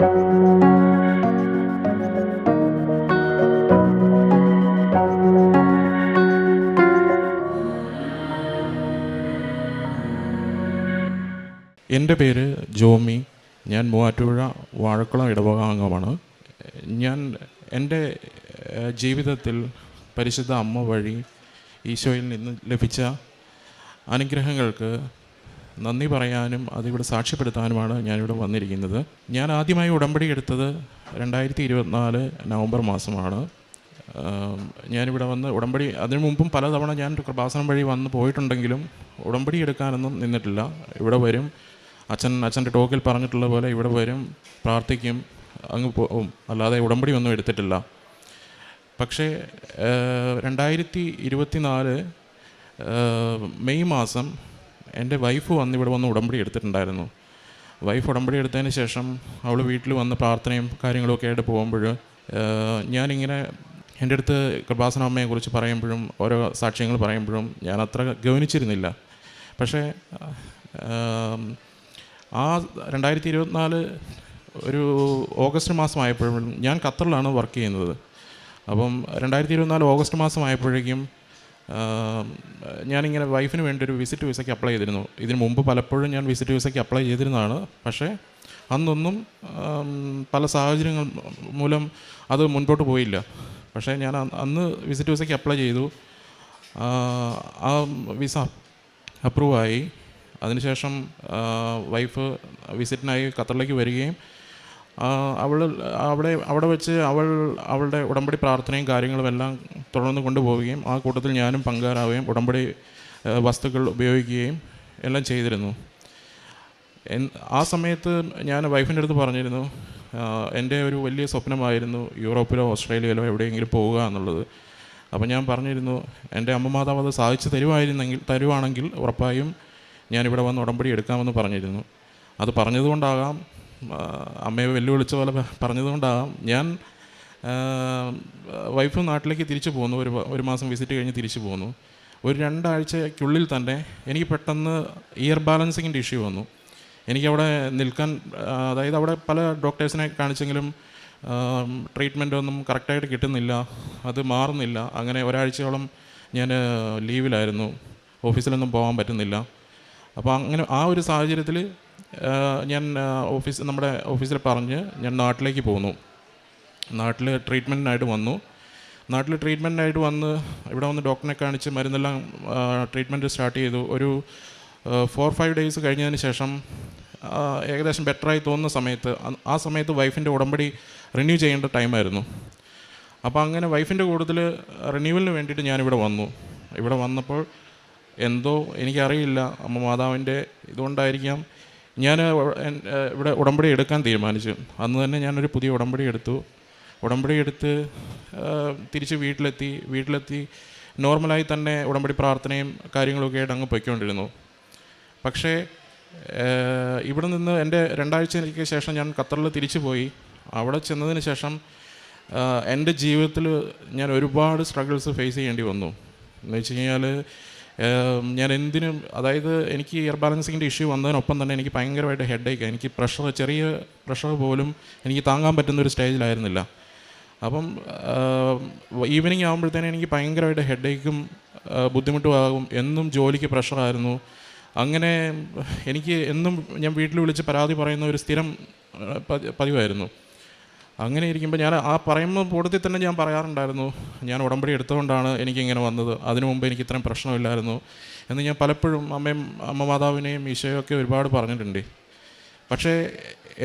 എൻ്റെ പേര് ജോമി. ഞാൻ മൂവാറ്റുപുഴ വാഴക്കുളം ഇടവക അംഗമാണ്. ഞാൻ എൻ്റെ ജീവിതത്തിൽ പരിശുദ്ധ അമ്മ വഴി ഈശോയിൽ നിന്ന് ലഭിച്ച അനുഗ്രഹങ്ങൾക്ക് നന്ദി പറയാനും അതിവിടെ സാക്ഷ്യപ്പെടുത്താനുമാണ് ഞാനിവിടെ വന്നിരിക്കുന്നത്. ഞാൻ ആദ്യമായി ഉടമ്പടി എടുത്തത് 2024 നവംബർ മാസമാണ്. ഞാനിവിടെ വന്ന് ഉടമ്പടി അതിനു മുമ്പും പലതവണ ഞാൻ കൃപാസനം വഴി വന്ന് പോയിട്ടുണ്ടെങ്കിലും ഉടമ്പടി എടുക്കാനൊന്നും നിന്നിട്ടില്ല. ഇവിടെ വരും, അച്ഛൻ്റെ ടോക്കിൽ പറഞ്ഞിട്ടുള്ള പോലെ ഇവിടെ വരും, പ്രാർത്ഥിക്കും, അങ്ങ് പോകും, അല്ലാതെ ഉടമ്പടി ഒന്നും എടുത്തിട്ടില്ല. പക്ഷേ 2024 മെയ് മാസം എൻ്റെ വൈഫ് ഇവിടെ വന്ന് ഉടമ്പടി എടുത്തിട്ടുണ്ടായിരുന്നു. വൈഫ് ഉടമ്പടി എടുത്തതിന് ശേഷം അവൾ വീട്ടിൽ വന്ന് പ്രാർത്ഥനയും കാര്യങ്ങളൊക്കെ ആയിട്ട് പോകുമ്പോൾ ഞാനിങ്ങനെ എൻ്റെ അടുത്ത് കൃപാസന അമ്മയെക്കുറിച്ച് പറയുമ്പോഴും ഓരോ സാക്ഷ്യങ്ങൾ പറയുമ്പോഴും ഞാൻ അത്ര ഗൗനിച്ചിരുന്നില്ല. പക്ഷേ ആ 2024 ഒരു ഓഗസ്റ്റ് മാസമായപ്പോഴും ഞാൻ ഖത്തറിലാണ് വർക്ക് ചെയ്യുന്നത്. അപ്പം 2024 ഓഗസ്റ്റ് മാസമായപ്പോഴേക്കും ഞാനിങ്ങനെ വൈഫിന് വേണ്ടി ഒരു വിസിറ്റ് വിസയ്ക്ക് അപ്ലൈ ചെയ്തിരുന്നു. ഇതിന് മുമ്പ് പലപ്പോഴും ഞാൻ വിസിറ്റ് വിസയ്ക്ക് അപ്ലൈ ചെയ്തിരുന്നതാണ്. പക്ഷേ അന്നൊന്നും പല സാഹചര്യങ്ങൾ മൂലം അത് മുൻപോട്ട് പോയില്ല. പക്ഷേ ഞാൻ അന്ന് വിസിറ്റ് വിസയ്ക്ക് അപ്ലൈ ചെയ്തു. ആ വിസ അപ്രൂവായി. അതിനുശേഷം വൈഫ് വിസിറ്റിനായി ഖത്തറിലേക്ക് വരികയും അവിടെ വെച്ച് അവളുടെ ഉടമ്പടി പ്രാർത്ഥനയും കാര്യങ്ങളും എല്ലാം തുടർന്ന് കൊണ്ടുപോവുകയും ആ കൂട്ടത്തിൽ ഞാനും പങ്കാരാവുകയും ഉടമ്പടി വസ്തുക്കൾ ഉപയോഗിക്കുകയും എല്ലാം ചെയ്തിരുന്നു. ആ സമയത്ത് ഞാൻ വൈഫിൻ്റെ അടുത്ത് പറഞ്ഞിരുന്നു, എൻ്റെ ഒരു വലിയ സ്വപ്നമായിരുന്നു യൂറോപ്പിലോ ഓസ്ട്രേലിയയിലോ എവിടെയെങ്കിലും പോവുക എന്നുള്ളത്. അപ്പോൾ ഞാൻ പറഞ്ഞിരുന്നു, എൻ്റെ അമ്മ മാതാവ് അത് സാധിച്ചു തരുവാണെങ്കിൽ ഉറപ്പായും ഞാനിവിടെ വന്ന് ഉടമ്പടി എടുക്കാമെന്ന് പറഞ്ഞിരുന്നു. അത് പറഞ്ഞതുകൊണ്ടാകാം, അമ്മയെ വെല്ലുവിളിച്ച പോലെ പറഞ്ഞതുകൊണ്ടാകാം, ഞാൻ വൈഫ് നാട്ടിലേക്ക് തിരിച്ചു പോന്നു. ഒരു മാസം വിസിറ്റ് കഴിഞ്ഞ് തിരിച്ചു പോന്നു. ഒരു 2 ആഴ്ചയ്ക്കുള്ളിൽ തന്നെ എനിക്ക് പെട്ടെന്ന് ഇയർ ബാലൻസിങ്ങിൻ്റെ ഇഷ്യൂ വന്നു. എനിക്കവിടെ നിൽക്കാൻ, അതായത് അവിടെ പല ഡോക്ടേഴ്സിനെ കാണിച്ചെങ്കിലും ട്രീറ്റ്മെൻ്റ് ഒന്നും കറക്റ്റായിട്ട് കിട്ടുന്നില്ല, അത് മാറുന്നില്ല. അങ്ങനെ ഒരാഴ്ചയോളം ഞാൻ ലീവിലായിരുന്നു, ഓഫീസിലൊന്നും പോകാൻ പറ്റുന്നില്ല. അപ്പോൾ അങ്ങനെ ആ ഒരു സാഹചര്യത്തിൽ ഞാൻ നമ്മുടെ ഓഫീസിൽ പറഞ്ഞ് ഞാൻ നാട്ടിലേക്ക് പോന്നു. നാട്ടിൽ ട്രീറ്റ്മെൻറ്റിനായിട്ട് വന്നു. ഇവിടെ വന്ന് ഡോക്ടറിനെ കാണിച്ച് മരുന്നെല്ലാം ട്രീറ്റ്മെൻറ്റ് സ്റ്റാർട്ട് ചെയ്തു. ഒരു 4-5 ഡേയ്സ് കഴിഞ്ഞതിന് ശേഷം ഏകദേശം ബെറ്ററായി തോന്നുന്ന സമയത്ത് വൈഫിൻ്റെ ഉടമ്പടി റിന്യൂ ചെയ്യേണ്ട ടൈമായിരുന്നു. അപ്പോൾ അങ്ങനെ വൈഫിൻ്റെ കൂട്ടത്തിൽ റിന്യൂവലിന് വേണ്ടിയിട്ട് ഞാനിവിടെ വന്നു. ഇവിടെ വന്നപ്പോൾ എന്തോ എനിക്കറിയില്ല, അമ്മ മാതാവിൻ്റെ ഇതുകൊണ്ടായിരിക്കാം, ഞാൻ ഇവിടെ ഉടമ്പടി എടുക്കാൻ തീരുമാനിച്ചു. അന്ന് തന്നെ ഞാനൊരു പുതിയ ഉടമ്പടി എടുത്ത് തിരിച്ച് വീട്ടിലെത്തി നോർമലായി തന്നെ ഉടമ്പടി പ്രാർത്ഥനയും കാര്യങ്ങളൊക്കെ ആയിട്ട് അങ്ങ് പൊയ്ക്കൊണ്ടിരുന്നു. പക്ഷേ ഇവിടെ നിന്ന് എൻ്റെ 2 ആഴ്ചയ്ക്ക് ശേഷം ഞാൻ ഖത്തറിൽ തിരിച്ചു പോയി. അവിടെ ചെന്നതിന് ശേഷം എൻ്റെ ജീവിതത്തിൽ ഞാൻ ഒരുപാട് സ്ട്രഗിൾസ് ഫേസ് ചെയ്യേണ്ടി വന്നു. എന്ന് വെച്ച് കഴിഞ്ഞാൽ ഞാൻ എന്തിനും, അതായത് എനിക്ക് ഇയർ ബാലൻസിങ്ങിൻ്റെ ഇഷ്യൂ വന്നതിനൊപ്പം തന്നെ എനിക്ക് ഭയങ്കരമായിട്ട് ഹെഡേക്ക്, എനിക്ക് ചെറിയ പ്രഷർ പോലും എനിക്ക് താങ്ങാൻ പറ്റുന്നൊരു സ്റ്റേജിലായിരുന്നില്ല. അപ്പം ഈവനിങ് ആകുമ്പോഴത്തേനും എനിക്ക് ഭയങ്കരമായിട്ട് ഹെഡേക്കും ബുദ്ധിമുട്ടും ആകും. എന്നും ജോലിക്ക് പ്രഷറായിരുന്നു. അങ്ങനെ എനിക്ക് എന്നും ഞാൻ വീട്ടിൽ വിളിച്ച് പരാതി പറയുന്ന ഒരു സ്ഥിരം പതിവായിരുന്നു. അങ്ങനെ ഇരിക്കുമ്പോൾ ഞാൻ ആ പറയുമ്പോൾ കൂട്ടത്തിൽ തന്നെ ഞാൻ പറയാറുണ്ടായിരുന്നു, ഞാൻ ഉടമ്പടി എടുത്തുകൊണ്ടാണ് എനിക്കിങ്ങനെ വന്നത്, അതിനു മുമ്പ് എനിക്ക് ഇത്രയും പ്രശ്നമില്ലായിരുന്നു എന്ന് ഞാൻ പലപ്പോഴും അമ്മ മാതാവിനെയും ഈശോയൊക്കെ ഒരുപാട് പറഞ്ഞിട്ടുണ്ട്. പക്ഷേ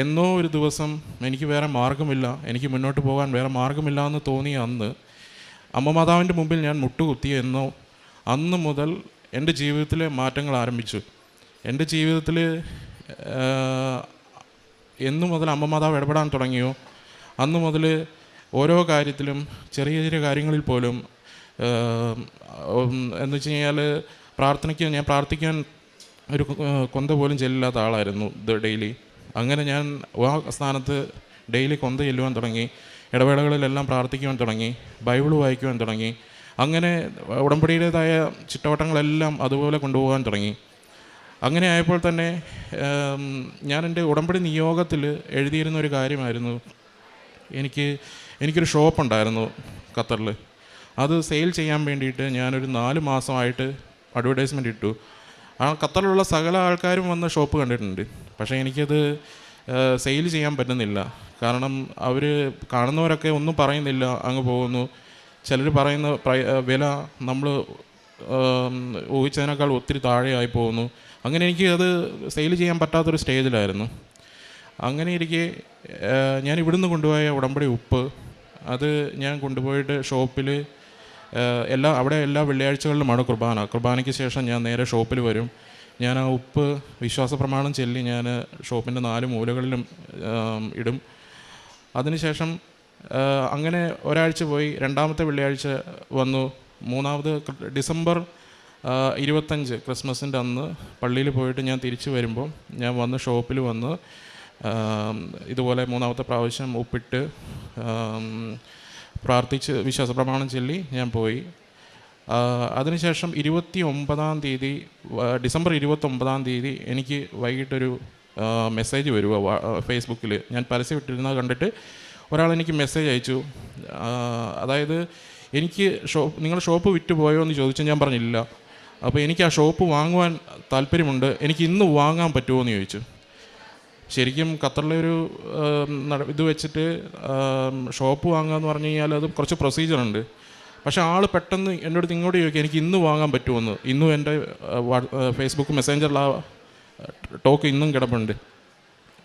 എന്നോ ഒരു ദിവസം എനിക്ക് വേറെ മാർഗ്ഗമില്ല, എനിക്ക് മുന്നോട്ട് പോകാൻ വേറെ മാർഗ്ഗമില്ല എന്ന് തോന്നിയ അന്ന് അമ്മ മാതാവിൻ്റെ മുമ്പിൽ ഞാൻ മുട്ടുകുത്തിയ അന്ന് മുതൽ എൻ്റെ ജീവിതത്തിലെ മാറ്റങ്ങൾ ആരംഭിച്ചു. എൻ്റെ ജീവിതത്തിൽ എന്നു മുതൽ അമ്മ മാതാവ് ഇടപെടാൻ തുടങ്ങിയോ അന്ന് മുതൽ ഓരോ കാര്യത്തിലും ചെറിയ ചെറിയ കാര്യങ്ങളിൽ പോലും എന്ന് വെച്ച് കഴിഞ്ഞാൽ ഞാൻ പ്രാർത്ഥിക്കാൻ ഒരു കൊന്ത പോലും ചെല്ലില്ലാത്ത ആളായിരുന്നു ഡെയിലി. അങ്ങനെ ഞാൻ ആ സ്ഥാനത്ത് ഡെയിലി കൊന്ത ചെല്ലുവാൻ തുടങ്ങി, ഇടവേളകളിലെല്ലാം പ്രാർത്ഥിക്കുവാൻ തുടങ്ങി, ബൈബിൾ വായിക്കുവാൻ തുടങ്ങി. അങ്ങനെ ഉടമ്പടിയുടേതായ ചിട്ടവട്ടങ്ങളെല്ലാം അതുപോലെ കൊണ്ടുപോകാൻ തുടങ്ങി. അങ്ങനെ ആയപ്പോൾ തന്നെ ഞാൻ എൻ്റെ ഉടമ്പടി നിയോഗത്തിൽ എഴുതിയിരുന്ന ഒരു കാര്യമായിരുന്നു, എനിക്കൊരു ഷോപ്പുണ്ടായിരുന്നു ഖത്തറിൽ. അത് സെയിൽ ചെയ്യാൻ വേണ്ടിയിട്ട് ഞാനൊരു 4 മാസമായിട്ട് അഡ്വർടൈസ്മെൻ്റ് ഇട്ടു. ആ ഖത്തറിലുള്ള സകല ആൾക്കാരും വന്ന് ഷോപ്പ് കണ്ടിട്ടുണ്ട്. പക്ഷേ എനിക്കത് സെയിൽ ചെയ്യാൻ പറ്റുന്നില്ല. കാരണം അവർ കാണുന്നവരൊക്കെ ഒന്നും പറയുന്നില്ല, അങ്ങ് പോകുന്നു. ചിലർ പറയുന്ന വില നമ്മൾ ഊഹിച്ചതിനേക്കാൾ ഒത്തിരി താഴെയായി പോകുന്നു. അങ്ങനെ എനിക്ക് അത് സെയിൽ ചെയ്യാൻ പറ്റാത്തൊരു സ്റ്റേജിലായിരുന്നു. അങ്ങനെ ഇരിക്കെ ഞാൻ ഇവിടുന്ന് കൊണ്ടുപോയ ഉടമ്പടി ഉപ്പ്, അത് ഞാൻ കൊണ്ടുപോയിട്ട് ഷോപ്പിൽ അവിടെ എല്ലാ വെള്ളിയാഴ്ചകളിലുമാണ് കുർബാനയ്ക്ക് ശേഷം ഞാൻ നേരെ ഷോപ്പിൽ വരും. ഞാൻ ആ ഉപ്പ് വിശ്വാസ പ്രമാണം ചൊല്ലി ഞാൻ ഷോപ്പിൻ്റെ 4 മൂലകളിലും ഇടും. അതിനുശേഷം അങ്ങനെ ഒരാഴ്ച പോയി. 2ാമത്തെ വെള്ളിയാഴ്ച വന്നു. 3ാമത് ഡിസംബർ 25 ക്രിസ്മസിൻ്റെ അന്ന് പള്ളിയിൽ പോയിട്ട് ഞാൻ തിരിച്ചു വരുമ്പോൾ ഞാൻ വന്ന് ഷോപ്പിൽ വന്ന് ഇതുപോലെ 3ാമത്തെ പ്രാവശ്യം ഉപ്പിട്ട് പ്രാർത്ഥിച്ച് വിശ്വാസ പ്രമാണം ചൊല്ലി ഞാൻ പോയി. അതിനുശേഷം 29-ാം തീയതി, ഡിസംബർ 29-ാം തീയതി എനിക്ക് വൈകിട്ടൊരു മെസ്സേജ് വരുക ഫേസ്ബുക്കിൽ. ഞാൻ പരസ്യം ഇട്ടിരുന്നത് കണ്ടിട്ട് ഒരാളെനിക്ക് മെസ്സേജ് അയച്ചു. അതായത് എനിക്ക് നിങ്ങൾ ഷോപ്പ് വിറ്റ് പോയോ എന്ന് ചോദിച്ചു. ഞാൻ പറഞ്ഞില്ല. അപ്പോൾ എനിക്ക് ആ ഷോപ്പ് വാങ്ങുവാൻ താല്പര്യമുണ്ട്, എനിക്ക് ഇന്ന് വാങ്ങാൻ പറ്റുമോ എന്ന് ചോദിച്ചു. ശരിക്കും ഖത്തറിലെ ഒരു ഇത് വെച്ചിട്ട് ഷോപ്പ് വാങ്ങുക എന്ന് പറഞ്ഞു കഴിഞ്ഞാൽ അത് കുറച്ച് പ്രൊസീജിയറുണ്ട്. പക്ഷേ ആൾ പെട്ടെന്ന് എൻ്റെ അടുത്ത് ഇങ്ങോട്ട് ചോദിക്കുക എനിക്ക് ഇന്ന് വാങ്ങാൻ പറ്റുമെന്ന്. ഇന്നും എൻ്റെ ഫേസ്ബുക്ക് മെസ്സഞ്ചറിൽ ആ ടോക്ക് ഇന്നും കിടപ്പുണ്ട്.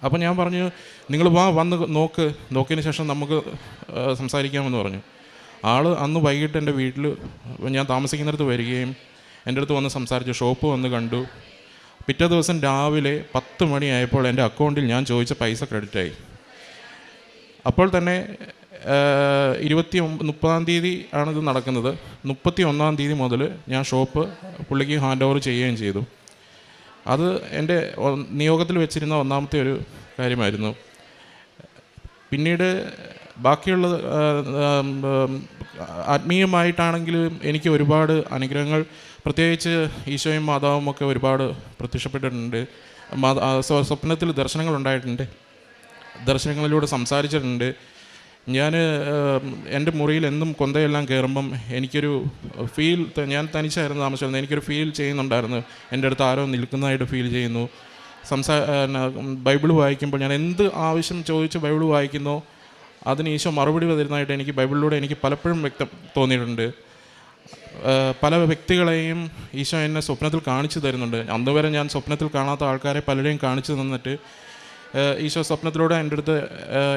അപ്പോൾ ഞാൻ പറഞ്ഞു, നിങ്ങൾ വന്ന് നോക്കിയതിന് ശേഷം നമുക്ക് സംസാരിക്കാമെന്ന് പറഞ്ഞു. ആൾ അന്ന് വൈകിട്ട് എൻ്റെ വീട്ടിൽ ഞാൻ താമസിക്കുന്നിടത്ത് വരികയും എൻ്റെ അടുത്ത് വന്ന് സംസാരിച്ചു, ഷോപ്പ് വന്ന് കണ്ടു. പിറ്റേ ദിവസം രാവിലെ 10 മണിയായപ്പോൾ എൻ്റെ അക്കൗണ്ടിൽ ഞാൻ ചോദിച്ച പൈസ ക്രെഡിറ്റായി. അപ്പോൾ തന്നെ 30-ാം തീയതി ആണിത് നടക്കുന്നത്. 31-ാം തീയതി മുതൽ ഞാൻ ഷോപ്പ് പുള്ളിക്ക് ഹാൻഡ് ഓവർ ചെയ്യുകയും ചെയ്തു. അത് എൻ്റെ നിയോഗത്തിൽ വെച്ചിരുന്ന 1ാമത്തെ ഒരു കാര്യമായിരുന്നു. പിന്നീട് ബാക്കിയുള്ള ആത്മീയമായിട്ടാണെങ്കിലും എനിക്ക് ഒരുപാട് അനുഗ്രഹങ്ങൾ, പ്രത്യേകിച്ച് ഈശോയും മാതാവും ഒക്കെ ഒരുപാട് പ്രത്യക്ഷപ്പെട്ടിട്ടുണ്ട്. സ്വപ്നത്തിൽ ദർശനങ്ങൾ ഉണ്ടായിട്ടുണ്ട്, ദർശനങ്ങളിലൂടെ സംസാരിച്ചിട്ടുണ്ട്. ഞാൻ എൻ്റെ മുറിയിൽ എന്നും കൊന്തയെല്ലാം കയറുമ്പം എനിക്കൊരു ഫീൽ, ഞാൻ തനിച്ചായിരുന്നു താമസിച്ചിരുന്നത്, എനിക്കൊരു ഫീൽ ചെയ്യുന്നുണ്ടായിരുന്നു. എൻ്റെ അടുത്ത് ആരോ നിൽക്കുന്നതായിട്ട് ഫീൽ ചെയ്യുന്നു. ബൈബിൾ വായിക്കുമ്പോൾ ഞാൻ എന്ത് ആവശ്യം ചോദിച്ച് ബൈബിൾ വായിക്കുന്നോ അതിന് ഈശോ മറുപടി തരുന്നതായിട്ട് എനിക്ക് ബൈബിളിലൂടെ എനിക്ക് പലപ്പോഴും തോന്നിയിട്ടുണ്ട്. പല വ്യക്തികളെയും ഈശോ എന്നെ സ്വപ്നത്തിൽ കാണിച്ചു തരുന്നുണ്ട്. അന്ന് വരെ ഞാൻ സ്വപ്നത്തിൽ കാണാത്ത ആൾക്കാരെ പലരെയും കാണിച്ചു തന്നിട്ട് ഈശോ സ്വപ്നത്തിലൂടെ എൻ്റെ അടുത്ത്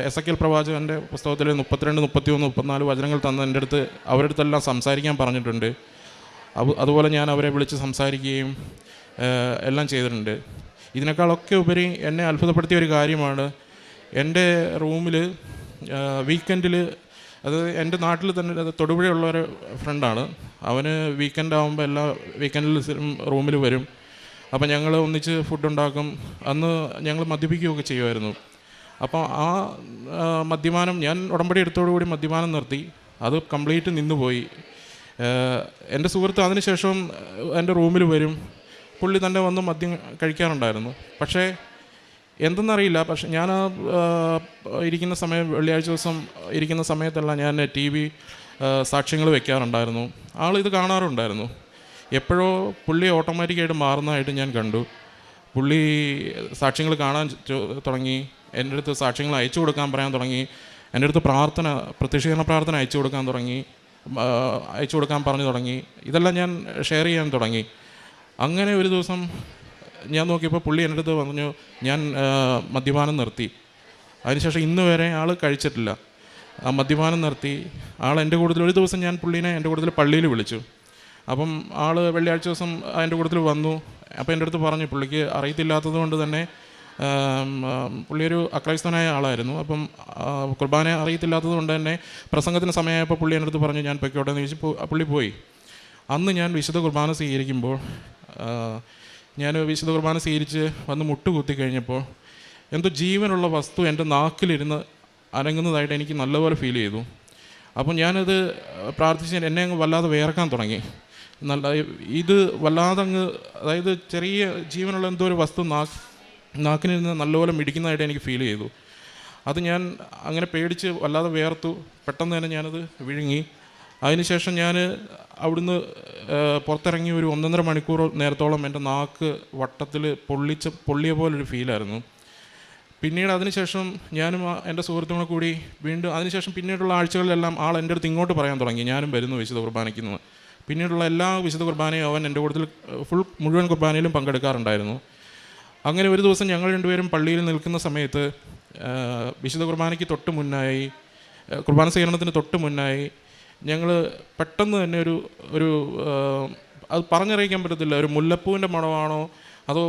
എസെക്കിയേൽ പ്രവാചകൻ്റെ പുസ്തകത്തിൽ 32, 33, 34 വചനങ്ങൾ തന്ന് എൻ്റെ അടുത്ത് അവരുടെ അടുത്തെല്ലാം സംസാരിക്കാൻ പറഞ്ഞിട്ടുണ്ട്. അതുപോലെ ഞാൻ അവരെ വിളിച്ച് സംസാരിക്കുകയും എല്ലാം ചെയ്തിട്ടുണ്ട്. ഇതിനേക്കാളൊക്കെ ഉപരി എന്നെ അത്ഭുതപ്പെടുത്തിയ ഒരു കാര്യമാണ്, എൻ്റെ റൂമിൽ വീക്കെൻഡിൽ, അത് എൻ്റെ നാട്ടിൽ തന്നെ തൊടുപുഴയുള്ള ഒരു ഫ്രണ്ടാണ്. അവന് വീക്കെൻഡ് ആകുമ്പോൾ എല്ലാ വീക്കെൻഡിൽ റൂമിൽ വരും. അപ്പം ഞങ്ങൾ ഒന്നിച്ച് ഫുഡ് ഉണ്ടാക്കും. അന്ന് ഞങ്ങൾ മദ്യപിക്കുകയൊക്കെ ചെയ്യുമായിരുന്നു. അപ്പോൾ ആ മദ്യപാനം, ഞാൻ ഉടമ്പടി എടുത്തോടുകൂടി മദ്യപാനം നിർത്തി. അത് കംപ്ലീറ്റ് നിന്നുപോയി. എൻ്റെ സുഹൃത്ത് അതിനുശേഷം എൻ്റെ റൂമിൽ വരും. പുള്ളി തന്നെ വന്ന് മദ്യം കഴിക്കാറുണ്ടായിരുന്നു. പക്ഷേ എന്തെന്നറിയില്ല, പക്ഷെ ഞാൻ ഇരിക്കുന്ന സമയം, വെള്ളിയാഴ്ച ദിവസം ഇരിക്കുന്ന സമയത്തെല്ലാം ഞാൻ TV സാക്ഷ്യങ്ങൾ വെക്കാറുണ്ടായിരുന്നു. ആളിത് കാണാറുണ്ടായിരുന്നു. എപ്പോഴോ പുള്ളി ഓട്ടോമാറ്റിക്കായിട്ട് മാറുന്നതായിട്ട് ഞാൻ കണ്ടു. പുള്ളി സാക്ഷ്യങ്ങൾ കാണാൻ തുടങ്ങി, എൻ്റെ അടുത്ത് സാക്ഷ്യങ്ങൾ അയച്ചു കൊടുക്കാൻ പറയാൻ തുടങ്ങി, എൻ്റെ അടുത്ത് പ്രത്യക്ഷീകരണ പ്രാർത്ഥന അയച്ചു കൊടുക്കാൻ പറഞ്ഞു തുടങ്ങി. ഇതെല്ലാം ഞാൻ ഷെയർ ചെയ്യാൻ തുടങ്ങി. അങ്ങനെ ഒരു ദിവസം ഞാൻ നോക്കിയപ്പോൾ പുള്ളി എൻ്റെ അടുത്ത് പറഞ്ഞു, ഞാൻ മദ്യപാനം നിർത്തി. അതിനുശേഷം ഇന്ന് വരെ ആൾ കഴിച്ചിട്ടില്ല. ആ മദ്യപാനം നിർത്തി. ആൾ എൻ്റെ കൂട്ടത്തിൽ, ഒരു ദിവസം ഞാൻ പുള്ളീനെ എൻ്റെ കൂട്ടത്തിൽ പള്ളിയിൽ വിളിച്ചു. അപ്പം ആൾ വെള്ളിയാഴ്ച ദിവസം എൻ്റെ കൂട്ടത്തിൽ വന്നു. അപ്പോൾ എൻ്റെ അടുത്ത് പറഞ്ഞു, പുള്ളിക്ക് അറിയത്തില്ലാത്തത് കൊണ്ട് തന്നെ, പുള്ളി ഒരു അക്രൈസ്തവനായ ആളായിരുന്നു. അപ്പം കുർബാന അറിയത്തില്ലാത്തത് കൊണ്ട് തന്നെ പ്രസംഗത്തിന് സമയമായപ്പോൾ പുള്ളി എൻ്റെ അടുത്ത് പറഞ്ഞു, ഞാൻ പൊയ്ക്കോട്ടെ എന്ന് ചോദിച്ചു. പുള്ളി പോയി. അന്ന് ഞാൻ വിശുദ്ധ കുർബാന സ്വീകരിക്കുമ്പോൾ, ഞാൻ വിശുദ്ധ കുർബാന സ്വീകരിച്ച് വന്ന് മുട്ടുകുത്തി കഴിഞ്ഞപ്പോൾ എന്തോ ജീവനുള്ള വസ്തു എൻ്റെ നാക്കിലിരുന്ന് അനങ്ങുന്നതായിട്ട് എനിക്ക് നല്ലപോലെ ഫീൽ ചെയ്തു. അപ്പം ഞാനത് പ്രാർത്ഥിച്ച് എന്നെ അങ്ങ് വല്ലാതെ വേർക്കാൻ തുടങ്ങി. നല്ല ഇത് വല്ലാതങ്ങ്, അതായത് ചെറിയ ജീവനുള്ള എന്തോ ഒരു വസ്തു നാക്കിനിരുന്ന് നല്ലപോലെ മിടിക്കുന്നതായിട്ട് എനിക്ക് ഫീൽ ചെയ്തു. അത് ഞാൻ അങ്ങനെ പേടിച്ച് വല്ലാതെ വേർത്തു. പെട്ടെന്ന് തന്നെ ഞാനത് വിഴുങ്ങി. അതിനുശേഷം ഞാൻ അവിടുന്ന് പുറത്തിറങ്ങി ഒരു 1.5 മണിക്കൂർ നേരത്തോളം എൻ്റെ നാക്ക് വട്ടത്തിൽ പൊള്ളിയ പോലൊരു ഫീലായിരുന്നു. പിന്നീട് അതിനുശേഷം ഞാനും എൻ്റെ സുഹൃത്തുക്കളെ കൂടി വീണ്ടും അതിനുശേഷം പിന്നീടുള്ള ആഴ്ചകളിലെല്ലാം ആൾ എൻ്റെ അടുത്ത് ഇങ്ങോട്ട് പറയാൻ തുടങ്ങി, ഞാനും വരുന്നു വിശുദ്ധ കുർബാനയ്ക്കുന്നു. പിന്നീടുള്ള എല്ലാ വിശുദ്ധ കുർബാനയും അവൻ എൻ്റെ കൂട്ടത്തിൽ മുഴുവൻ കുർബാനയിലും പങ്കെടുക്കാറുണ്ടായിരുന്നു. അങ്ങനെ ഒരു ദിവസം ഞങ്ങൾ രണ്ടുപേരും പള്ളിയിൽ നിൽക്കുന്ന സമയത്ത് വിശുദ്ധ കുർബാനയ്ക്ക് തൊട്ട് മുന്നായി, കുർബാന സ്വീകരണത്തിന് തൊട്ട് മുന്നായി ഞങ്ങൾ പെട്ടെന്ന് തന്നെ ഒരു അത് പറഞ്ഞറിയിക്കാൻ പറ്റത്തില്ല, ഒരു മുല്ലപ്പൂവിൻ്റെ മണമാണോ അതോ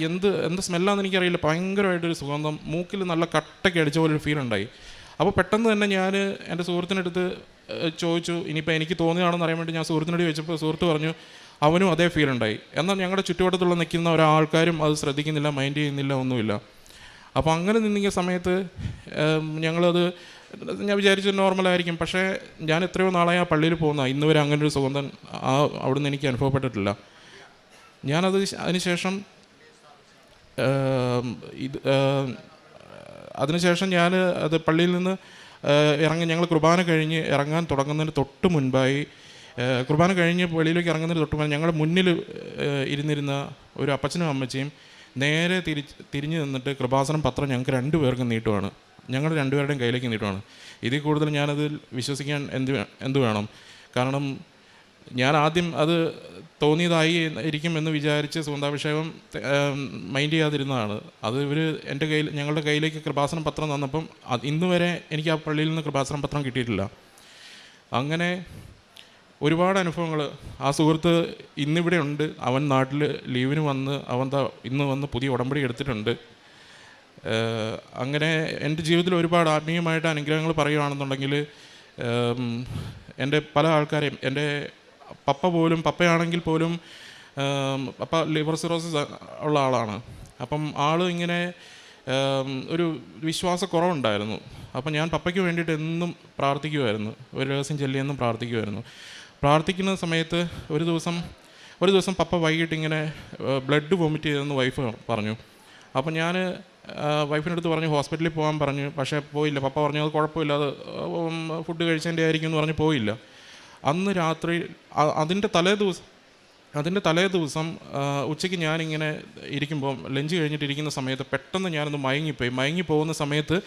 എന്ത് സ്മെല്ലാന്ന് എനിക്കറിയില്ല, ഭയങ്കരമായിട്ടൊരു സുഗന്ധം, മൂക്കിൽ നല്ല കട്ടയ്ക്ക് അടിച്ച പോലെ ഒരു ഫീൽ ഉണ്ടായി. അപ്പോൾ പെട്ടെന്ന് തന്നെ ഞാൻ എൻ്റെ സുഹൃത്തിനടുത്ത് ചോദിച്ചു, ഇനിയിപ്പോൾ എനിക്ക് തോന്നിയാണെന്ന് അറിയാൻ വേണ്ടി ഞാൻ സുഹൃത്തിനോട് ചോദിച്ചപ്പോൾ സുഹൃത്ത് പറഞ്ഞു അവനും അതേ ഫീൽ ഉണ്ടായി. എന്നാൽ ഞങ്ങളുടെ ചുറ്റുവട്ടത്തുള്ള നിൽക്കുന്ന ഒരാൾക്കാരും അത് ശ്രദ്ധിക്കുന്നില്ല, മൈൻഡ് ചെയ്യുന്നില്ല, ഒന്നുമില്ല. അപ്പോൾ അങ്ങനെ നിന്നിയ സമയത്ത് ഞാൻ വിചാരിച്ചു നോർമലായിരിക്കും. പക്ഷേ ഞാൻ എത്രയോ നാളായി ആ പള്ളിയിൽ പോകുന്ന, ഇന്ന് വരെ അങ്ങനൊരു സുഗന്ധം അവിടുന്ന് എനിക്ക് അനുഭവപ്പെട്ടിട്ടില്ല. അതിനുശേഷം ഞാൻ അത് പള്ളിയിൽ നിന്ന് ഞങ്ങൾ കുർബാന കഴിഞ്ഞ് ഇറങ്ങാൻ തുടങ്ങുന്നതിന് തൊട്ട് മുൻപായി, കുർബാന കഴിഞ്ഞ് വെളിയിലേക്ക് ഇറങ്ങുന്നതിന് തൊട്ട് മുൻപ് ഞങ്ങളുടെ മുന്നിൽ ഇരുന്നിരുന്ന ഒരു അപ്പച്ചനും അമ്മച്ചിയും നേരെ തിരിഞ്ഞ് നിന്നിട്ട് കൃപാസനം പത്രം ഞങ്ങൾക്ക് 2 പേർക്കും നീട്ടുവാണ്. ഞങ്ങളുടെ 2 പേരുടെയും കയ്യിലേക്ക് നീട്ടുവാണ്. ഇതിൽ കൂടുതൽ ഞാനതിൽ വിശ്വസിക്കാൻ എന്ത് വേണം? കാരണം ഞാൻ ആദ്യം അത് തോന്നിയതായി ഇരിക്കും എന്ന് വിചാരിച്ച് സുഗന്ധാഭിഷേകം മൈൻഡ് ചെയ്യാതിരുന്നതാണ്. അത് ഞങ്ങളുടെ കയ്യിലേക്ക് കൃപാസനം പത്രം തന്നപ്പം ഇന്ന് വരെ എനിക്ക് ആ പള്ളിയിൽ നിന്ന് കൃപാസനം പത്രം കിട്ടിയിട്ടില്ല. അങ്ങനെ ഒരുപാട് അനുഭവങ്ങൾ. ആ സുഹൃത്ത് ഇന്നിവിടെ ഉണ്ട്. അവൻ നാട്ടിൽ ലീവിന് വന്ന് ഇന്ന് വന്ന് പുതിയ ഉടമ്പടി എടുത്തിട്ടുണ്ട്. അങ്ങനെ എൻ്റെ ജീവിതത്തിൽ ഒരുപാട് ആത്മീയമായിട്ട് അനുഗ്രഹങ്ങൾ പറയുകയാണെന്നുണ്ടെങ്കിൽ എൻ്റെ പല ആൾക്കാരെയും, എൻ്റെ പപ്പയാണെങ്കിൽ പോലും പപ്പ ലിവർ സിറോസിസ് ഉള്ള ആളാണ്. അപ്പം ഇങ്ങനെ ഒരു വിശ്വാസക്കുറവുണ്ടായിരുന്നു. അപ്പം ഞാൻ പപ്പയ്ക്ക് വേണ്ടിയിട്ട് എന്നും പ്രാർത്ഥിക്കുമായിരുന്നു, ഒരു രഹസ്യം ചൊല്ലിയെന്നും പ്രാർത്ഥിക്കുന്ന സമയത്ത് ഒരു ദിവസം പപ്പ വൈകിട്ട് ഇങ്ങനെ ബ്ലഡ് വൊമിറ്റ് ചെയ്തെന്ന് വൈഫ് പറഞ്ഞു. അപ്പം ഞാൻ വൈഫിനടുത്ത് പറഞ്ഞു ഹോസ്പിറ്റലിൽ പോകാൻ പറഞ്ഞു. പക്ഷേ പോയില്ല. പപ്പ പറഞ്ഞു അത് കുഴപ്പമില്ല, അത് ഫുഡ് കഴിച്ചതിൻ്റെ ആയിരിക്കും എന്ന് പറഞ്ഞ് പോയില്ല. അന്ന് രാത്രി അതിൻ്റെ തലേ ദിവസം ഉച്ചയ്ക്ക് ഞാനിങ്ങനെ ഇരിക്കുമ്പോൾ, ലഞ്ച് കഴിഞ്ഞിട്ടിരിക്കുന്ന സമയത്ത് പെട്ടെന്ന് ഞാനൊന്ന് മയങ്ങിപ്പോകുന്ന സമയത്ത്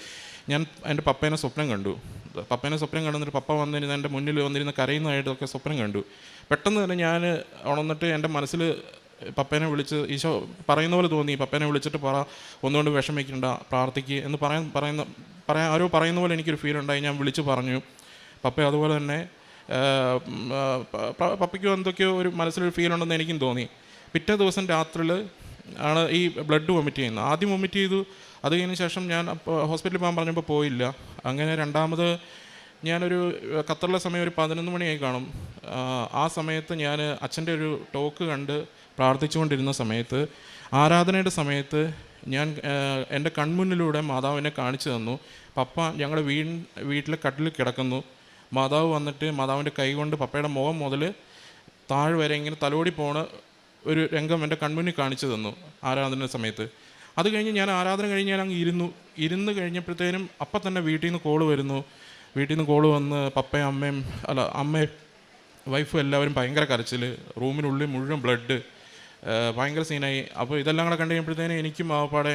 ഞാൻ എൻ്റെ പപ്പേനെ സ്വപ്നം കണ്ടു. കണ്ടെന്നിട്ട് പപ്പ വന്നിരുന്ന എൻ്റെ മുന്നിൽ വന്നിരുന്ന കരയുന്നതായിട്ടൊക്കെ സ്വപ്നം കണ്ടു. പെട്ടെന്ന് തന്നെ ഞാൻ ഉണർന്നിട്ട് എൻ്റെ മനസ്സിൽ പപ്പേനെ വിളിച്ച്, ഈശോ പറയുന്ന പോലെ തോന്നി, പപ്പേനെ വിളിച്ചിട്ട് ഒന്നുകൊണ്ട് വിഷമിക്കണ്ട, പ്രാർത്ഥിക്കുക എന്ന് ആരോ പറയുന്ന പോലെ എനിക്കൊരു ഫീൽ ഉണ്ടായി. ഞാൻ വിളിച്ച് പറഞ്ഞു. പപ്പ അതുപോലെ തന്നെ പപ്പയ്ക്കും എന്തൊക്കെയോ ഒരു മനസ്സിലൊരു ഫീൽ ഉണ്ടെന്ന് എനിക്കും തോന്നി. പിറ്റേ ദിവസം രാത്രിയിൽ ആണ് ഈ ബ്ലഡ് വൊമിറ്റ് ചെയ്യുന്നത്. ആദ്യം വൊമിറ്റ് ചെയ്തു. അത് കഴിഞ്ഞ ശേഷം ഞാൻ ഹോസ്പിറ്റലിൽ പോകാൻ പറഞ്ഞപ്പോൾ പോയില്ല. അങ്ങനെ രണ്ടാമത് ഞാനൊരു ഖത്തറിലെ സമയം ഒരു 11 മണിയായി കാണും. ആ സമയത്ത് ഞാൻ അച്ഛൻ്റെ ഒരു ടോക്ക് കണ്ട് പ്രാർത്ഥിച്ചുകൊണ്ടിരുന്ന സമയത്ത്, ആരാധനയുടെ സമയത്ത് ഞാൻ എൻ്റെ കൺമുന്നിലൂടെ മാതാവിനെ കാണിച്ചു തന്നു. പപ്പ ഞങ്ങളുടെ വീട്ടിലെ കട്ടിൽ കിടക്കുന്നു. മാതാവ് വന്നിട്ട് മാതാവിൻ്റെ കൈ കൊണ്ട് പപ്പയുടെ മുഖം മുതൽ താഴെ വരെ ഇങ്ങനെ തലോടി പോണ ഒരു രംഗം എൻ്റെ കൺമുന്നിൽ കാണിച്ചു തന്നു ആരാധന സമയത്ത്. അത് കഴിഞ്ഞ് ഞാൻ ആരാധന കഴിഞ്ഞ് ഞാൻ അങ്ങ് ഇരുന്ന് കഴിഞ്ഞപ്പോഴത്തേനും അപ്പം തന്നെ വീട്ടിൽ നിന്ന് കോള് വന്ന് പപ്പയും അമ്മയും വൈഫും എല്ലാവരും ഭയങ്കര കരച്ചിൽ, റൂമിനുള്ളിൽ മുഴുവൻ ബ്ലഡ്, ഭയങ്കര സീനായി. അപ്പോൾ ഇതെല്ലാം കൂടെ കണ്ടു കഴിയുമ്പോഴത്തേനും എനിക്കും ആവപ്പാടെ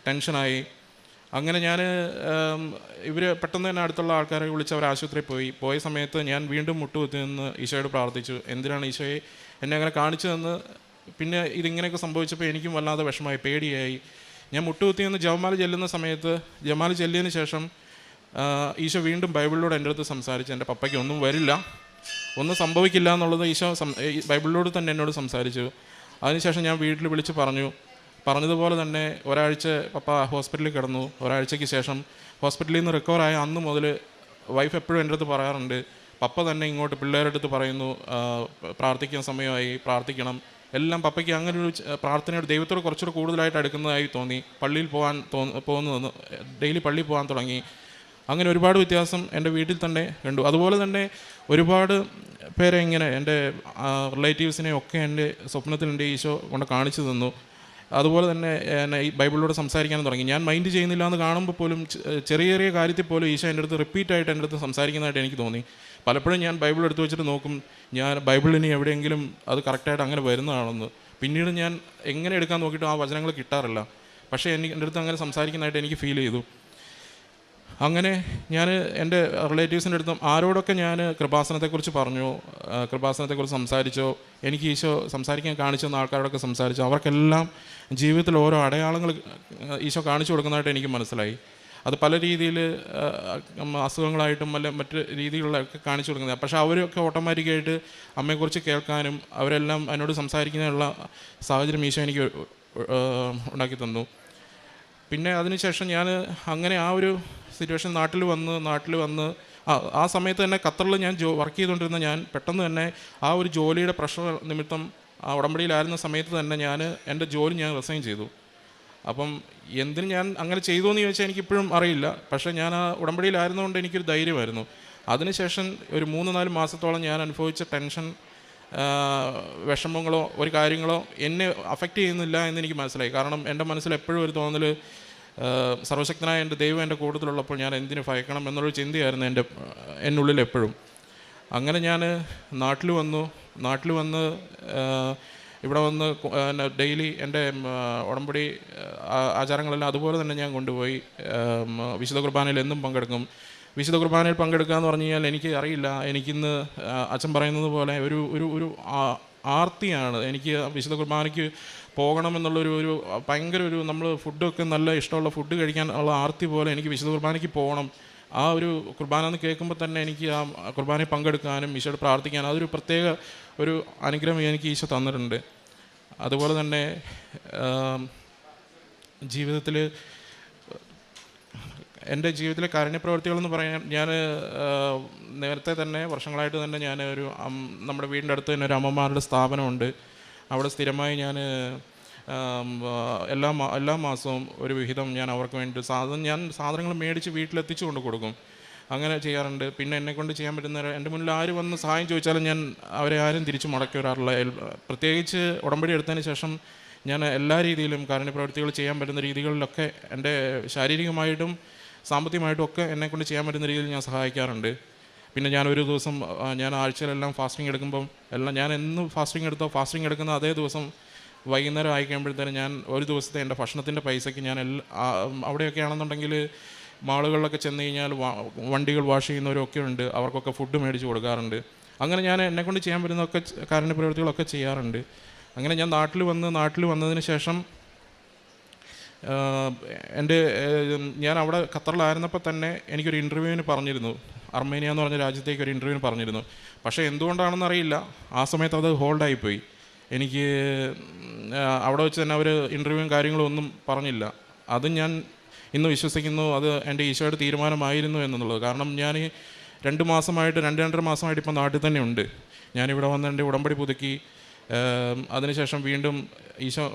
ടെൻഷനായി. അങ്ങനെ ഞാൻ ഇവർ പെട്ടെന്ന് തന്നെ അടുത്തുള്ള ആൾക്കാരെ വിളിച്ച് അവർ ആശുപത്രിയിൽ പോയ സമയത്ത് ഞാൻ വീണ്ടും മുട്ടുകുത്തി നിന്ന് ഈശോയോട് പ്രാർത്ഥിച്ചു, എന്തിനാണ് ഈശോയെ എന്നെ അങ്ങനെ കാണിച്ചു തന്ന്. പിന്നെ ഇതിങ്ങനെയൊക്കെ സംഭവിച്ചപ്പോൾ എനിക്കും വല്ലാതെ വിഷമമായി, പേടിയായി. ഞാൻ മുട്ടുകുത്തി നിന്ന് ജപമാല ചെല്ലുന്ന സമയത്ത്, ജപമാല ചെല്ലിയതിന് ശേഷം ഈശോ വീണ്ടും ബൈബിളിലൂടെ എൻ്റെ അടുത്ത് സംസാരിച്ച്, എൻ്റെ പപ്പയ്ക്ക് ഒന്നും വരില്ല, ഒന്നും സംഭവിക്കില്ല എന്നുള്ളത് ഈശോ ബൈബിളിലൂടെ തന്നെ എന്നോട് സംസാരിച്ചു. അതിനുശേഷം ഞാൻ വീട്ടിൽ വിളിച്ച് പറഞ്ഞതുപോലെ തന്നെ ഒരാഴ്ച പപ്പ ഹോസ്പിറ്റലിൽ കിടന്നു. ഒരാഴ്ചയ്ക്ക് ശേഷം ഹോസ്പിറ്റലിൽ നിന്ന് റിക്കവറായ അന്ന് മുതൽ വൈഫ് എപ്പോഴും എൻ്റെ അടുത്ത് പറയാറുണ്ട്, പപ്പ തന്നെ ഇങ്ങോട്ട് പിള്ളേരുടെ അടുത്ത് പറയുന്നു, പ്രാർത്ഥിക്കാൻ സമയമായി, പ്രാർത്ഥിക്കണം എല്ലാം. പപ്പയ്ക്ക് അങ്ങനെ ഒരു പ്രാർത്ഥനയോട് ദൈവത്തോട് കുറച്ചുകൂടി കൂടുതലായിട്ട് അടുക്കുന്നതായി തോന്നി. പള്ളിയിൽ പോകുന്നു, ഡെയിലി പള്ളിയിൽ പോകാൻ തുടങ്ങി. അങ്ങനെ ഒരുപാട് വ്യത്യാസം എൻ്റെ വീട്ടിൽ തന്നെ കണ്ടു. അതുപോലെ തന്നെ ഒരുപാട് പേരെ ഇങ്ങനെ എൻ്റെ റിലേറ്റീവ്സിനെ ഒക്കെ എൻ്റെ സ്വപ്നത്തിൽ എൻ്റെ ഈശോ കൊണ്ട് കാണിച്ചു തന്നു. അതുപോലെ തന്നെ എന്നെ ഈ ബൈബിളിലൂടെ സംസാരിക്കാനും തുടങ്ങി. ഞാൻ മൈൻഡ് ചെയ്യുന്നില്ല എന്ന് കാണുമ്പോൾ പോലും ചെറിയ ചെറിയ കാര്യത്തിൽ പോലും ഈശോ എൻ്റെ അടുത്ത് റിപ്പീറ്റായിട്ട് എൻ്റെ അടുത്ത് സംസാരിക്കുന്നതായിട്ട് എനിക്ക് തോന്നി. പലപ്പോഴും ഞാൻ ബൈബിൾ എടുത്ത് വെച്ചിട്ട് നോക്കും, ഞാൻ ബൈബിളിനി എവിടെയെങ്കിലും അത് കറക്റ്റായിട്ട് അങ്ങനെ വരുന്നതാണെന്ന്. പിന്നീട് ഞാൻ എങ്ങനെ എടുക്കാൻ നോക്കിയിട്ട് ആ വചനങ്ങൾ കിട്ടാറില്ല. പക്ഷേ എൻ്റെ അടുത്ത് അങ്ങനെ സംസാരിക്കുന്നതായിട്ട് എനിക്ക് ഫീൽ ചെയ്തു. അങ്ങനെ ഞാൻ എൻ്റെ റിലേറ്റീവ്സിൻ്റെ അടുത്തും ആരോടൊക്കെ ഞാൻ കൃപാസനത്തെക്കുറിച്ച് പറഞ്ഞു, കൃപാസനത്തെക്കുറിച്ച് സംസാരിച്ചോ, എനിക്ക് ഈശോ സംസാരിക്കാൻ കാണിച്ചു തന്ന ആൾക്കാരോടൊക്കെ സംസാരിച്ചു, അവർക്കെല്ലാം ജീവിതത്തിൽ ഓരോ അടയാളങ്ങൾ ഈശോ കാണിച്ചു കൊടുക്കുന്നതായിട്ട് എനിക്ക് മനസ്സിലായി. അത് പല രീതിയിൽ അസുഖങ്ങളായിട്ടും അല്ല മറ്റ് രീതികളിലൊക്കെ കാണിച്ചു കൊടുക്കുന്നത്. പക്ഷേ അവരൊക്കെ ഓട്ടോമാറ്റിക്കായിട്ട് അമ്മയെക്കുറിച്ച് കേൾക്കാനും അവരെല്ലാം എന്നോട് സംസാരിക്കുന്നതിനുള്ള സാഹചര്യം ഈശോ എനിക്ക് ഉണ്ടാക്കി തന്നു. പിന്നെ അതിനുശേഷം ഞാൻ അങ്ങനെ ആ ഒരു സിറ്റുവേഷൻ നാട്ടിൽ വന്ന് ആ സമയത്ത് തന്നെ ഖത്തറിൽ ഞാൻ വർക്ക് ചെയ്തുകൊണ്ടിരുന്ന ഞാൻ പെട്ടെന്ന് തന്നെ ആ ഒരു ജോലിയുടെ പ്രഷർ നിമിത്തം ആ ഉടമ്പടിയിലായിരുന്ന സമയത്ത് തന്നെ എൻ്റെ ജോലി ഞാൻ റിസൈൻ ചെയ്തു. അപ്പം എന്തിന് ഞാൻ അങ്ങനെ ചെയ്തു എന്ന് ചോദിച്ചാൽ എനിക്കിപ്പോഴും അറിയില്ല. പക്ഷേ ഞാൻ ആ ഉടമ്പടിയിലായിരുന്നതുകൊണ്ട് എനിക്കൊരു ധൈര്യമായിരുന്നു. അതിനുശേഷം ഒരു 3-4 മാസത്തോളം ഞാൻ അനുഭവിച്ച ടെൻഷൻ, വിഷമങ്ങളോ ഒരു കാര്യങ്ങളോ എന്നെ അഫക്റ്റ് ചെയ്യുന്നില്ല എന്നെനിക്ക് മനസ്സിലായി. കാരണം എൻ്റെ മനസ്സിൽ എപ്പോഴും ഒരു തോന്നൽ, സർവശക്തനായ എൻ്റെ ദൈവം എൻ്റെ കൂട്ടത്തിലുള്ളപ്പോൾ ഞാൻ എന്തിനു ഭയക്കണം എന്നുള്ളൊരു ചിന്തയായിരുന്നു എന്നുള്ളിൽ എപ്പോഴും. അങ്ങനെ ഞാൻ നാട്ടിൽ വന്ന് ഇവിടെ വന്ന് ഡെയിലി എൻ്റെ ഉടമ്പടി ആചാരങ്ങളെല്ലാം അതുപോലെ തന്നെ ഞാൻ കൊണ്ടുപോയി വിശുദ്ധ കുർബാനയിൽ എന്നും പങ്കെടുക്കും. വിശുദ്ധ കുർബാനയിൽ പങ്കെടുക്കുക എന്ന് പറഞ്ഞു കഴിഞ്ഞാൽ എനിക്ക് അറിയില്ല, എനിക്കിന്ന് അച്ഛൻ പറയുന്നത് പോലെ ഒരു ആർത്തിയാണ്. എനിക്ക് വിശുദ്ധ കുർബാനയ്ക്ക് പോകണമെന്നുള്ളൊരു ഭയങ്കര നമ്മൾ ഫുഡൊക്കെ നല്ല ഇഷ്ടമുള്ള ഫുഡ് കഴിക്കാൻ ഉള്ള ആർത്തി പോലെ എനിക്ക് വിശുദ്ധ കുർബാനയ്ക്ക് പോകണം. ആ ഒരു കുർബാന എന്ന് കേൾക്കുമ്പോൾ തന്നെ എനിക്ക് ആ കുർബാനയിൽ പങ്കെടുക്കാനും ഈശോയോട് പ്രാർത്ഥിക്കാനും അതൊരു പ്രത്യേക ഒരു അനുഗ്രഹം എനിക്ക് ഈശോ തന്നിട്ടുണ്ട്. അതുപോലെ തന്നെ എൻ്റെ ജീവിതത്തിലെ കാരുണ്യപ്രവൃത്തികളെന്ന് പറയാൻ ഞാൻ നേരത്തെ തന്നെ വർഷങ്ങളായിട്ട് തന്നെ ഞാൻ നമ്മുടെ വീടിൻ്റെ അടുത്ത് തന്നെ ഒരു അമ്മമാരുടെ സ്ഥാപനമുണ്ട്. അവിടെ സ്ഥിരമായി ഞാൻ എല്ലാ മാസവും ഒരു വിഹിതം ഞാൻ അവർക്ക് വേണ്ടി സാധനങ്ങൾ മേടിച്ച് വീട്ടിലെത്തിച്ചു കൊണ്ട് കൊടുക്കും. അങ്ങനെ ചെയ്യാറുണ്ട്. പിന്നെ എന്നെക്കൊണ്ട് ചെയ്യാൻ പറ്റുന്ന എൻ്റെ മുന്നിൽ ആര് വന്ന് സഹായം ചോദിച്ചാലും ഞാൻ അവരെ ആരും തിരിച്ചു മടക്കി വരാറില്ല. പ്രത്യേകിച്ച് ഉടമ്പടി എടുത്തതിന് ശേഷം ഞാൻ എല്ലാ രീതിയിലും കാരുണ്യപ്രവൃത്തികൾ ചെയ്യാൻ പറ്റുന്ന രീതികളിലൊക്കെ എൻ്റെ ശാരീരികമായിട്ടും സാമ്പത്തികമായിട്ടും ഒക്കെ എന്നെക്കൊണ്ട് ചെയ്യാൻ പറ്റുന്ന രീതിയിൽ ഞാൻ സഹായിക്കാറുണ്ട്. പിന്നെ ഞാനൊരു ദിവസം ഞാൻ ആഴ്ചയിലെല്ലാം ഫാസ്റ്റിംഗ് എടുക്കുമ്പം ഞാൻ എന്ന് ഫാസ്റ്റിംഗ് എടുക്കുന്ന അതേ ദിവസം വൈകുന്നേരം ആയി കഴിയുമ്പോഴത്തേനും ഞാൻ ഒരു ദിവസത്തെ എൻ്റെ ഭക്ഷണത്തിൻ്റെ പൈസയ്ക്ക് ഞാൻ അവിടെയൊക്കെ ആണെന്നുണ്ടെങ്കിൽ മാളുകളിലൊക്കെ ചെന്ന് കഴിഞ്ഞാൽ വണ്ടികൾ വാഷ് ചെയ്യുന്നവരൊക്കെ ഉണ്ട്, അവർക്കൊക്കെ ഫുഡ് മേടിച്ച് കൊടുക്കാറുണ്ട്. അങ്ങനെ ഞാൻ എന്നെക്കൊണ്ട് ചെയ്യാൻ പറ്റുന്നതൊക്കെ കാരുണ്യപ്രവൃത്തികളൊക്കെ ചെയ്യാറുണ്ട്. അങ്ങനെ ഞാൻ നാട്ടിൽ വന്നതിന് ശേഷം ഞാൻ അവിടെ ഖത്തറിലായിരുന്നപ്പോൾ തന്നെ എനിക്കൊരു ഇൻ്റർവ്യൂവിന് പറഞ്ഞിരുന്നു, അർമേനിയ എന്ന് പറഞ്ഞ രാജ്യത്തേക്ക് ഒരു ഇൻ്റർവ്യൂവിന് പറഞ്ഞിരുന്നു. പക്ഷേ എന്തുകൊണ്ടാണെന്നറിയില്ല, ആ സമയത്ത് അത് ഹോൾഡായിപ്പോയി. എനിക്ക് അവിടെ വെച്ച് തന്നെ അവർ ഇൻ്റർവ്യൂവും കാര്യങ്ങളും ഒന്നും പറഞ്ഞില്ല. അതും ഞാൻ ഇന്ന് വിശ്വസിക്കുന്നു അത് എൻ്റെ ഈശോയുടെ തീരുമാനമായിരുന്നു എന്നുള്ളത്. കാരണം ഞാൻ 2 മാസമായിട്ട് 2-2.5 മാസമായിട്ട് ഇപ്പം നാട്ടിൽ തന്നെ ഉണ്ട്. ഞാനിവിടെ വന്ന് എൻ്റെ ഉടമ്പടി പുതുക്കി അതിനുശേഷം വീണ്ടും ഈശോ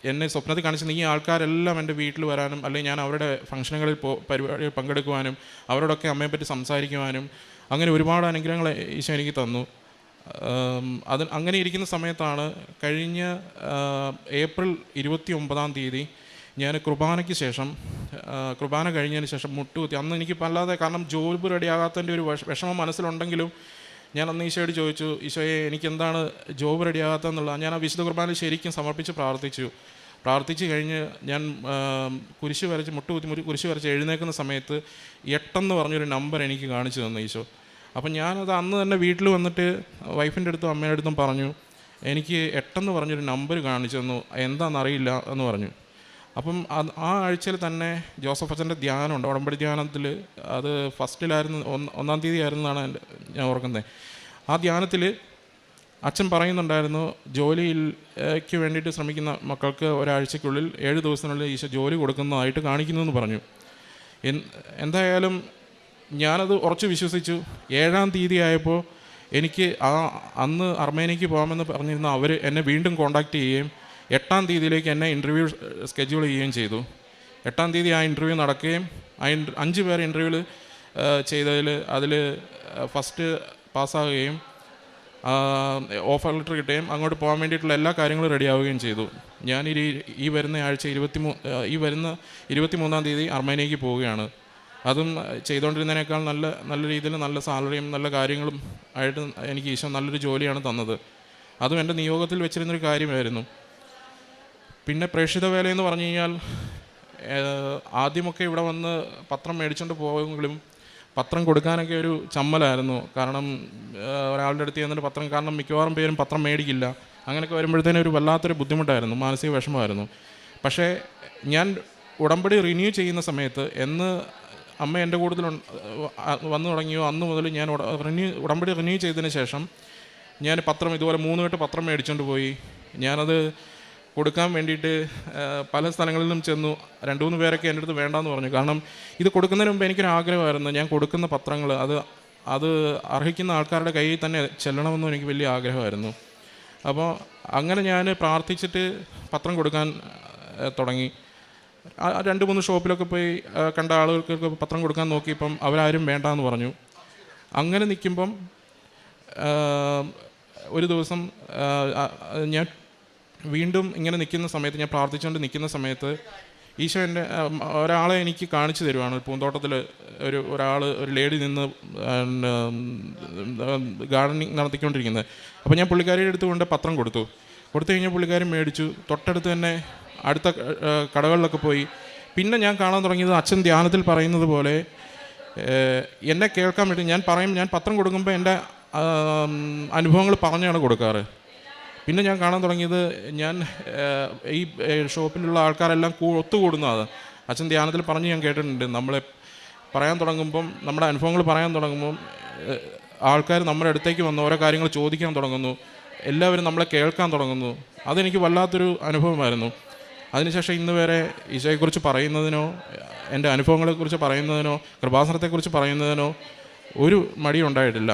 എന്നെ സ്വപ്നത്തിൽ കാണിച്ച് ഈ ആൾക്കാരെല്ലാം എൻ്റെ വീട്ടിൽ വരാനും അല്ലെങ്കിൽ ഞാൻ അവരുടെ ഫംഗ്ഷനുകളിൽ പരിപാടിയിൽ പങ്കെടുക്കുവാനും അവരോടൊക്കെ അമ്മയെപ്പറ്റി സംസാരിക്കുവാനും അങ്ങനെ ഒരുപാട് അനുഗ്രഹങ്ങൾ ഈശോ എനിക്ക് തന്നു. അങ്ങനെ ഇരിക്കുന്ന സമയത്താണ് കഴിഞ്ഞ ഏപ്രിൽ 29-ാം തീയതി ഞാൻ കുർബാനയ്ക്ക് ശേഷം കുർബാന കഴിഞ്ഞതിന് ശേഷം മുട്ടുകുത്തി. അന്ന് എനിക്ക് അല്ലാതെ, കാരണം ജോബ് റെഡിയാകാത്തതിൻ്റെ ഒരു വിഷമം മനസ്സിലുണ്ടെങ്കിലും ഞാൻ അന്ന് ഈശോയോട് ചോദിച്ചു, ഈശോയെ എനിക്കെന്താണ് ജോബ് റെഡിയാകാത്തതെന്നുള്ളത്. ഞാൻ ആ വിശുദ്ധ കുർബാന ശരിക്കും സമർപ്പിച്ച് പ്രാർത്ഥിച്ച് കഴിഞ്ഞ് ഞാൻ മുട്ടുകുത്തി കുരിശ് വരച്ച് എഴുന്നേൽക്കുന്ന സമയത്ത് 8 എന്ന് പറഞ്ഞൊരു നമ്പർ എനിക്ക് കാണിച്ചു തന്നു ഈശോ. അപ്പം ഞാനത് അന്ന് തന്നെ വീട്ടിൽ വന്നിട്ട് വൈഫിൻ്റെ അടുത്തും അമ്മയുടെ അടുത്തും പറഞ്ഞു, എനിക്ക് 8 എന്ന് പറഞ്ഞൊരു നമ്പർ കാണിച്ചു തന്നു, എന്താണെന്നറിയില്ല എന്ന് പറഞ്ഞു. അപ്പം ആ ആഴ്ചയിൽ തന്നെ ജോസഫ് അച്ഛൻ്റെ ധ്യാനമുണ്ട്, ഉടമ്പടി ധ്യാനത്തിൽ. അത് ഫസ്റ്റിലായിരുന്നു, 1-ാം തീയതി ആയിരുന്നാണ് ഞാൻ ഓർക്കുന്നത്. ആ ധ്യാനത്തിൽ അച്ഛൻ പറയുന്നുണ്ടായിരുന്നു, ജോലിക്ക് വേണ്ടിയിട്ട് ശ്രമിക്കുന്ന മക്കൾക്ക് ഒരാഴ്ചയ്ക്കുള്ളിൽ 7 ദിവസത്തിനുള്ളിൽ ഈശോ ജോലി കൊടുക്കുന്നതായിട്ട് കാണിക്കുന്നു എന്ന് പറഞ്ഞു. എന്തായാലും ഞാനത് ഉറച്ച് വിശ്വസിച്ചു. 7-ാം തീയതി ആയപ്പോൾ എനിക്ക് അന്ന് അർമേനിയയ്ക്ക് പോകാമെന്ന് പറഞ്ഞിരുന്ന അവർ എന്നെ വീണ്ടും കോൺടാക്റ്റ് ചെയ്യുകയും 8-ാം തീയതിയിലേക്ക് എന്നെ ഇൻ്റർവ്യൂ സ്കെഡ്യൂൾ ചെയ്യുകയും ചെയ്തു. 8-ാം തീയതി ആ ഇൻ്റർവ്യൂ നടക്കുകയും 5 പേർ ഇൻ്റർവ്യൂവിൽ ചെയ്തതിൽ അതിൽ ഫസ്റ്റ് പാസ്സാവുകയും ഓഫർ ലെറ്റർ കിട്ടുകയും അങ്ങോട്ട് പോകാൻ വേണ്ടിയിട്ടുള്ള എല്ലാ കാര്യങ്ങളും റെഡിയാവുകയും ചെയ്തു. ഞാൻ ഈ വരുന്ന ആഴ്ച 23-ാം തീയതി അർമേനിയയ്ക്ക് പോവുകയാണ്. അതും ചെയ്തുകൊണ്ടിരുന്നതിനേക്കാൾ നല്ല രീതിയിൽ നല്ല സാലറിയും നല്ല കാര്യങ്ങളും ആയിട്ട് എനിക്ക് ഈശോ നല്ലൊരു ജോലിയാണ് തന്നത്. അതും എൻ്റെ നിയോഗത്തിൽ വെച്ചിരുന്നൊരു കാര്യമായിരുന്നു. പിന്നെ പ്രേക്ഷിത വേലയെന്ന് പറഞ്ഞു കഴിഞ്ഞാൽ ആദ്യമൊക്കെ ഇവിടെ വന്ന് പത്രം മേടിച്ചുകൊണ്ട് പോയെങ്കിലും പത്രം കൊടുക്കാനൊക്കെ ഒരു ചമ്മലായിരുന്നു. കാരണം ഒരാളുടെ അടുത്ത് ചെന്നിട്ട് പത്രം, കാരണം മിക്കവാറും പേരും പത്രം മേടിക്കില്ല. അങ്ങനെയൊക്കെ വരുമ്പോഴത്തേനും ഒരു വല്ലാത്തൊരു ബുദ്ധിമുട്ടായിരുന്നു, മാനസിക വിഷമമായിരുന്നു. പക്ഷേ ഞാൻ ഉടമ്പടി റിന്യൂ ചെയ്യുന്ന സമയത്ത് അമ്മ എൻ്റെ കൂടുതൽ വന്നു തുടങ്ങിയോ അന്ന് മുതൽ ഞാൻ ഉടമ്പടി റിന്യൂ ചെയ്തതിന് ശേഷം ഞാൻ പത്രം ഇതുപോലെ 3 കെട്ട് പത്രം മേടിച്ചുകൊണ്ട് പോയി. ഞാനത് കൊടുക്കാൻ വേണ്ടിയിട്ട് പല സ്ഥലങ്ങളിലും ചെന്നു. 2-3 പേരൊക്കെ എൻ്റെ അടുത്ത് വേണ്ടാന്ന് പറഞ്ഞു. കാരണം ഇത് കൊടുക്കുന്നതിന് മുമ്പ് എനിക്കൊരു ആഗ്രഹമായിരുന്നു, ഞാൻ കൊടുക്കുന്ന പത്രങ്ങൾ അത് അർഹിക്കുന്ന ആൾക്കാരുടെ കയ്യിൽ തന്നെ ചെല്ലണമെന്നും എനിക്ക് വലിയ ആഗ്രഹമായിരുന്നു. അപ്പോൾ അങ്ങനെ ഞാൻ പ്രാർത്ഥിച്ചിട്ട് പത്രം കൊടുക്കാൻ തുടങ്ങി. 2-3 ഷോപ്പിലൊക്കെ പോയി കണ്ട ആളുകൾക്കൊക്കെ പത്രം കൊടുക്കാൻ നോക്കിയപ്പം അവരാരും വേണ്ടാന്ന് പറഞ്ഞു. അങ്ങനെ നിൽക്കുമ്പം ഒരു ദിവസം ഞാൻ വീണ്ടും ഇങ്ങനെ നിൽക്കുന്ന സമയത്ത്, ഞാൻ പ്രാർത്ഥിച്ചുകൊണ്ട് നിൽക്കുന്ന സമയത്ത് ഈശോ ഒരാളെ എനിക്ക് കാണിച്ചു തരുവാണ്. പൂന്തോട്ടത്തിൽ ഒരു ലേഡി നിന്ന് ഗാർഡനിങ് നടത്തിക്കൊണ്ടിരിക്കുന്നത്. അപ്പോൾ ഞാൻ പുള്ളിക്കാരിയുടെ അടുത്ത് കൊണ്ട് പത്രം കൊടുത്തു കഴിഞ്ഞാൽ പുള്ളിക്കാരി മേടിച്ചു. തൊട്ടടുത്ത് തന്നെ അടുത്ത കടകളിലൊക്കെ പോയി. പിന്നെ ഞാൻ കാണാൻ തുടങ്ങിയത് അച്ഛൻ ധ്യാനത്തിൽ പറയുന്നത് പോലെ എന്നെ കേൾക്കാൻ വേണ്ടി ഞാൻ പത്രം കൊടുക്കുമ്പോൾ എൻ്റെ അനുഭവങ്ങൾ പറഞ്ഞാണ് കൊടുക്കാറ്. പിന്നെ ഞാൻ കാണാൻ തുടങ്ങിയത് ഈ ഷോപ്പിലുള്ള ആൾക്കാരെല്ലാം ഒത്തുകൂടുന്നതാണ്. അച്ഛൻ ധ്യാനത്തിൽ പറഞ്ഞ് ഞാൻ കേട്ടിട്ടുണ്ട്, നമ്മളെ പറയാൻ തുടങ്ങുമ്പം, നമ്മുടെ അനുഭവങ്ങൾ പറയാൻ തുടങ്ങുമ്പം ആൾക്കാർ നമ്മുടെ അടുത്തേക്ക് വന്ന് ഓരോ കാര്യങ്ങൾ ചോദിക്കാൻ തുടങ്ങുന്നു, എല്ലാവരും നമ്മളെ കേൾക്കാൻ തുടങ്ങുന്നു. അതെനിക്ക് വല്ലാത്തൊരു അനുഭവമായിരുന്നു. അതിനുശേഷം ഇന്ന് വരെ ഈശോയെക്കുറിച്ച് പറയുന്നതിനോ എൻ്റെ അനുഭവങ്ങളെക്കുറിച്ച് പറയുന്നതിനോ കൃപാസനത്തെക്കുറിച്ച് പറയുന്നതിനോ ഒരു മടിയുണ്ടായിട്ടില്ല.